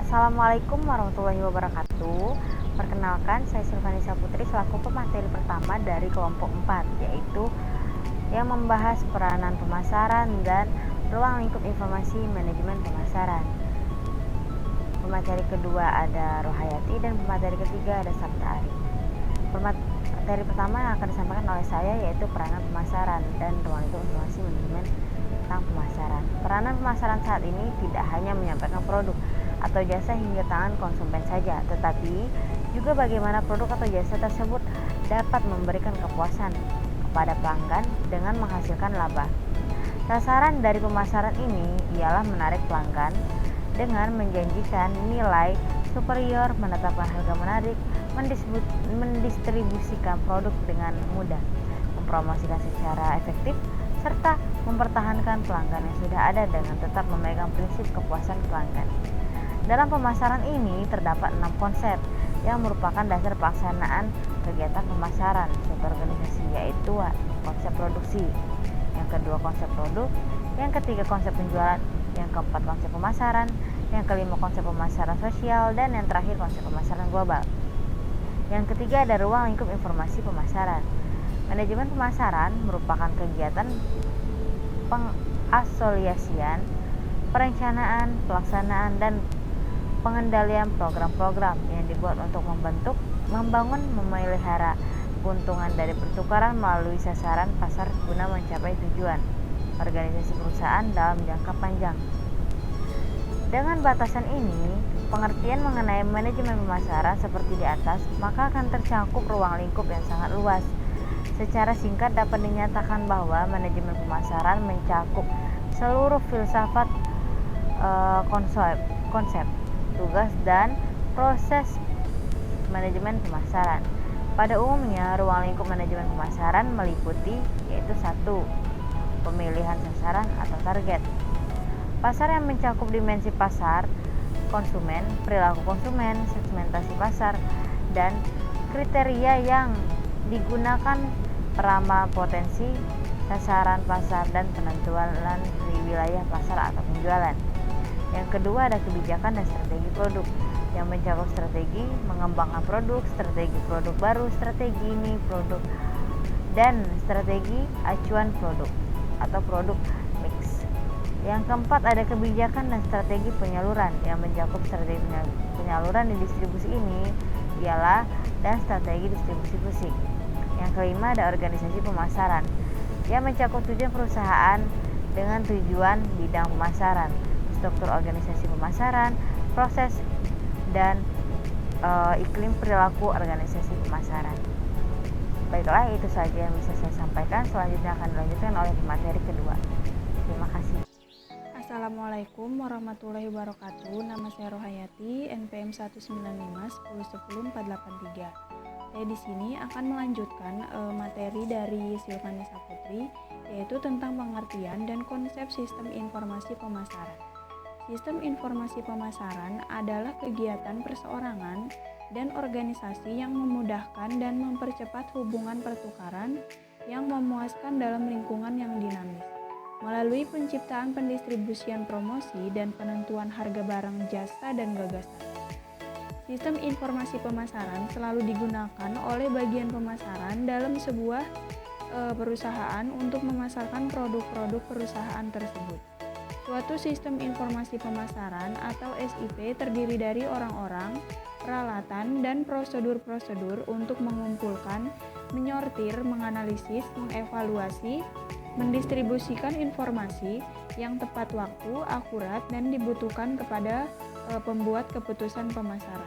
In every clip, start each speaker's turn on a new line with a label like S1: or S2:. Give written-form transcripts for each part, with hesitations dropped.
S1: Assalamualaikum warahmatullahi wabarakatuh. Perkenalkan, saya Silvanisa Putri selaku pemateri pertama dari kelompok 4, yaitu yang membahas peranan pemasaran dan ruang lingkup informasi manajemen pemasaran. Pemateri kedua ada Rohayati dan pemateri ketiga ada Sabta Arif. Pemateri pertama yang akan disampaikan oleh saya yaitu peranan pemasaran dan ruang lingkup informasi manajemen tentang pemasaran. Peranan pemasaran saat ini tidak hanya menyampaikan produk atau jasa hingga tangan konsumen saja, tetapi juga bagaimana produk atau jasa tersebut dapat memberikan kepuasan kepada pelanggan dengan menghasilkan laba. Sasaran dari pemasaran ini ialah menarik pelanggan dengan menjanjikan nilai superior, menetapkan harga menarik, mendistribusikan produk dengan mudah, mempromosikan secara efektif, serta mempertahankan pelanggan yang sudah ada dengan tetap memegang prinsip kepuasan pelanggan. Dalam pemasaran ini terdapat 6 konsep yang merupakan dasar pelaksanaan kegiatan pemasaran suatu organisasi, yaitu konsep produksi, yang kedua konsep produk, yang ketiga konsep penjualan, yang keempat konsep pemasaran, yang kelima konsep pemasaran sosial, dan yang terakhir konsep pemasaran global. Yang ketiga ada ruang lingkup informasi pemasaran. Manajemen pemasaran merupakan kegiatan pengasosiasian, perencanaan, pelaksanaan, dan pengendalian program-program yang dibuat untuk membangun, memelihara keuntungan dari pertukaran melalui sasaran pasar guna mencapai tujuan organisasi perusahaan dalam jangka panjang. Dengan batasan ini, pengertian mengenai manajemen pemasaran seperti di atas, maka akan tercakup ruang lingkup yang sangat luas. Secara singkat dapat dinyatakan bahwa manajemen pemasaran mencakup seluruh filsafat, konsep, tugas, dan proses manajemen pemasaran. Pada umumnya, ruang lingkup manajemen pemasaran meliputi yaitu 1. Pemilihan sasaran atau target. Pasar yang mencakup dimensi pasar, konsumen, perilaku konsumen, segmentasi pasar, dan kriteria yang digunakan peramal potensi sasaran pasar dan penentuan wilayah pasar atau penjualan. Yang kedua ada kebijakan dan strategi produk yang mencakup strategi mengembangkan produk, strategi produk baru, strategi ini produk, dan strategi acuan produk atau produk mix. Yang keempat ada kebijakan dan strategi penyaluran yang mencakup strategi penyaluran di distribusi ini ialah dan strategi distribusi fisik. Yang kelima ada organisasi pemasaran yang mencakup tujuan perusahaan dengan tujuan bidang pemasaran, struktur organisasi pemasaran, proses, dan iklim perilaku organisasi pemasaran. Baiklah, itu saja yang bisa saya sampaikan. Selanjutnya akan dilanjutkan oleh pemateri kedua. Terima kasih.
S2: Assalamualaikum warahmatullahi wabarakatuh. Nama saya Rohayati, NPM 19510104883. Saya di sini akan melanjutkan materi dari Silvanisa Putri, yaitu tentang pengertian dan konsep sistem informasi pemasaran. Sistem informasi pemasaran adalah kegiatan perseorangan dan organisasi yang memudahkan dan mempercepat hubungan pertukaran yang memuaskan dalam lingkungan yang dinamis, melalui penciptaan, pendistribusian, promosi, dan penentuan harga barang, jasa, dan gagasan. Sistem informasi pemasaran selalu digunakan oleh bagian pemasaran dalam sebuah perusahaan untuk memasarkan produk-produk perusahaan tersebut. Suatu sistem informasi pemasaran atau SIP terdiri dari orang-orang, peralatan, dan prosedur-prosedur untuk mengumpulkan, menyortir, menganalisis, mengevaluasi, mendistribusikan informasi yang tepat waktu, akurat, dan dibutuhkan kepada pembuat keputusan pemasaran.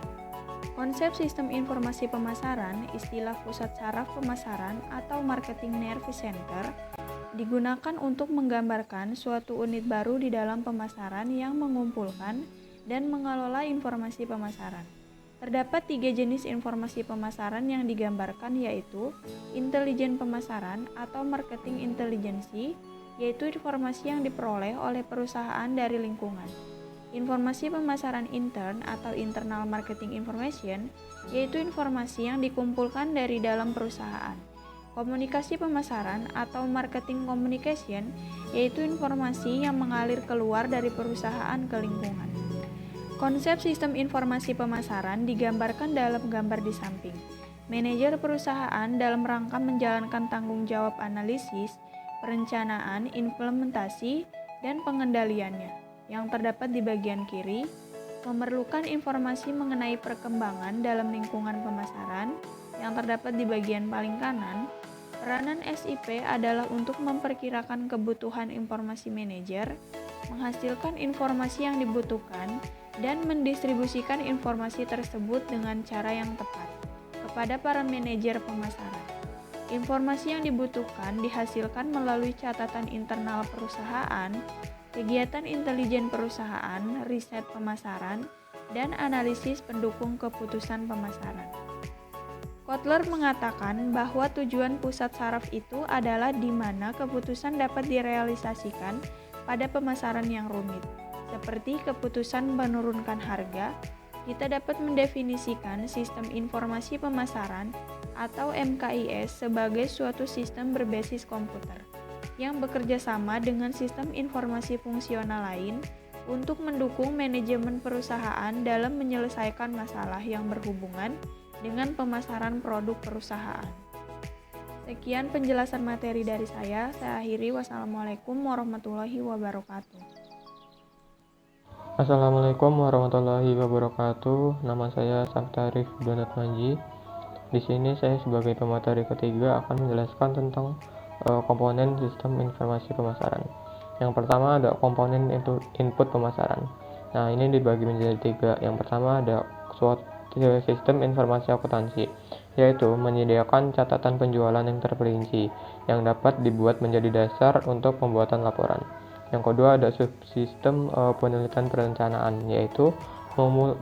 S2: Konsep sistem informasi pemasaran, istilah pusat saraf pemasaran atau marketing nerve center, digunakan untuk menggambarkan suatu unit baru di dalam pemasaran yang mengumpulkan dan mengelola informasi pemasaran. Terdapat 3 jenis informasi pemasaran yang digambarkan, yaitu intelijen pemasaran atau marketing intelijensi, yaitu informasi yang diperoleh oleh perusahaan dari lingkungan. Informasi pemasaran intern atau internal marketing information, yaitu informasi yang dikumpulkan dari dalam perusahaan. Komunikasi pemasaran atau marketing communication, yaitu informasi yang mengalir keluar dari perusahaan ke lingkungan. Konsep sistem informasi pemasaran digambarkan dalam gambar di samping. Manajer perusahaan dalam rangka menjalankan tanggung jawab analisis, perencanaan, implementasi, dan pengendaliannya yang terdapat di bagian kiri, memerlukan informasi mengenai perkembangan dalam lingkungan pemasaran yang terdapat di bagian paling kanan. Peranan SIP adalah untuk memperkirakan kebutuhan informasi manajer, menghasilkan informasi yang dibutuhkan, dan mendistribusikan informasi tersebut dengan cara yang tepat kepada para manajer pemasaran. Informasi yang dibutuhkan dihasilkan melalui catatan internal perusahaan, kegiatan intelijen perusahaan, riset pemasaran, dan analisis pendukung keputusan pemasaran. Kotler mengatakan bahwa tujuan pusat saraf itu adalah di mana keputusan dapat direalisasikan pada pemasaran yang rumit. Seperti keputusan menurunkan harga, kita dapat mendefinisikan sistem informasi pemasaran atau MKIS sebagai suatu sistem berbasis komputer yang bekerja sama dengan sistem informasi fungsional lain untuk mendukung manajemen perusahaan dalam menyelesaikan masalah yang berhubungan dengan pemasaran produk perusahaan. Sekian penjelasan materi dari saya akhiri. Wassalamualaikum warahmatullahi wabarakatuh.
S3: Assalamualaikum warahmatullahi wabarakatuh. Nama saya Saftarif Donat Manji. Di sini saya sebagai pemateri ketiga akan menjelaskan tentang komponen sistem informasi pemasaran. Yang pertama ada komponen input pemasaran. Nah, ini dibagi menjadi tiga. Yang pertama ada suatu sistem informasi akuntansi, yaitu menyediakan catatan penjualan yang terperinci yang dapat dibuat menjadi dasar untuk pembuatan laporan. Yang kedua ada subsistem penelitian perencanaan, yaitu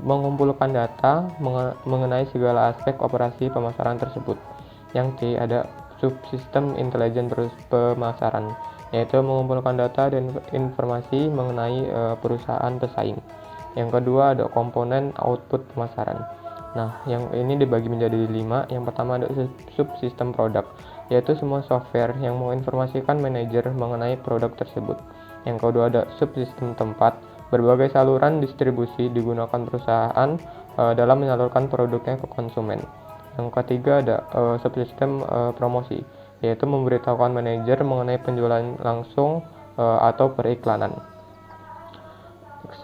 S3: mengumpulkan data mengenai segala aspek operasi pemasaran tersebut. Yang C ada subsistem intelijen pemasaran, yaitu mengumpulkan data dan informasi mengenai perusahaan pesaing. Yang kedua ada komponen output pemasaran. Nah, yang ini dibagi menjadi 5. Yang pertama ada subsistem produk, yaitu semua software yang menginformasikan manajer mengenai produk tersebut. Yang kedua ada subsistem tempat, berbagai saluran distribusi digunakan perusahaan dalam menyalurkan produknya ke konsumen. Yang ketiga ada subsistem promosi, yaitu memberitahukan manajer mengenai penjualan langsung atau periklanan.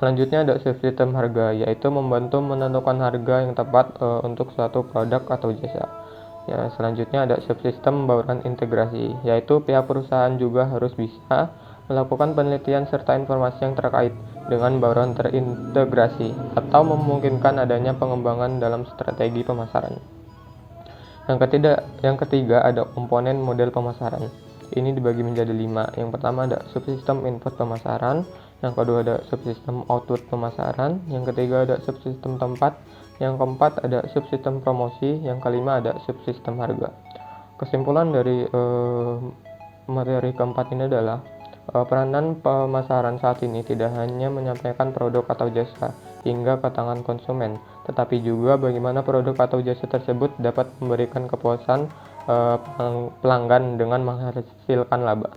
S3: Selanjutnya ada subsistem harga, yaitu membantu menentukan harga yang tepat untuk suatu produk atau jasa. Ya, selanjutnya ada subsistem bauran integrasi, yaitu pihak perusahaan juga harus bisa melakukan penelitian serta informasi yang terkait dengan bauran terintegrasi atau memungkinkan adanya pengembangan dalam strategi pemasaran. Yang ketiga ada komponen model pemasaran. Ini dibagi menjadi 5. Yang pertama ada subsistem input pemasaran, yang kedua ada subsistem output pemasaran, yang ketiga ada subsistem tempat, yang keempat ada subsistem promosi, yang kelima ada subsistem harga. Kesimpulan dari materi keempat ini adalah peranan pemasaran saat ini tidak hanya menyampaikan produk atau jasa hingga ke tangan konsumen, tetapi juga bagaimana produk atau jasa tersebut dapat memberikan kepuasan pelanggan dengan menghasilkan laba.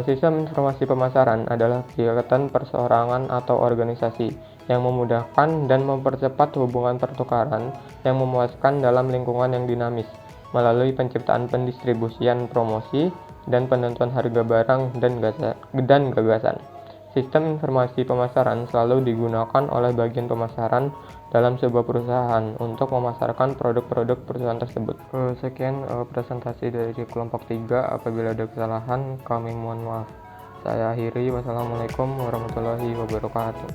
S3: Sistem informasi pemasaran adalah kegiatan perseorangan atau organisasi yang memudahkan dan mempercepat hubungan pertukaran yang memuaskan dalam lingkungan yang dinamis melalui penciptaan pendistribusian promosi dan penentuan harga barang dan gagasan. Sistem informasi pemasaran selalu digunakan oleh bagian pemasaran dalam sebuah perusahaan untuk memasarkan produk-produk perusahaan tersebut. Sekian presentasi dari kelompok 3. Apabila ada kesalahan, kami mohon maaf. Saya akhiri. Wassalamualaikum warahmatullahi wabarakatuh.